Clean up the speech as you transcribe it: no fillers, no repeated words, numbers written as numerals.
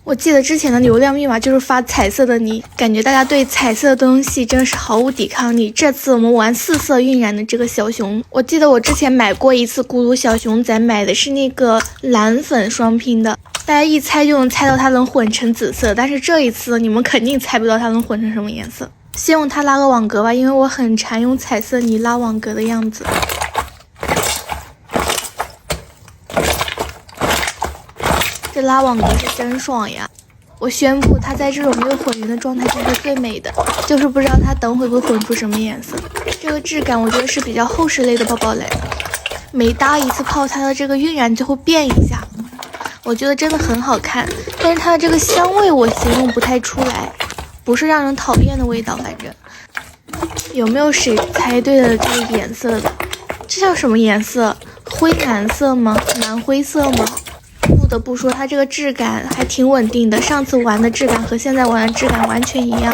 我记得之前的流量密码就是发彩色的泥，感觉大家对彩色的东西真的是毫无抵抗力。这次我们玩4色晕染的这个小熊，我记得我之前买过一次咕噜小熊仔，买的是那个蓝粉双拼的，大家一猜就能猜到它能混成紫色，但是这一次你们肯定猜不到它能混成什么颜色。先用它拉个网格吧，因为我很常用彩色泥拉网格的样子。这拉网格是真爽呀！我宣布，它在这种没有混匀的状态下是最美的，就是不知道它等会会混出什么颜色。这个质感我觉得是比较厚实类的包包来的，每搭一次泡，它的这个晕染就会变一下，我觉得真的很好看。但是它的这个香味我形容不太出来，不是让人讨厌的味道。反正有没有谁猜对了这个颜色的？这叫什么颜色？灰蓝色吗？蓝灰色吗？不得不说，它这个质感还挺稳定的。上次玩的质感和现在玩的质感完全一样。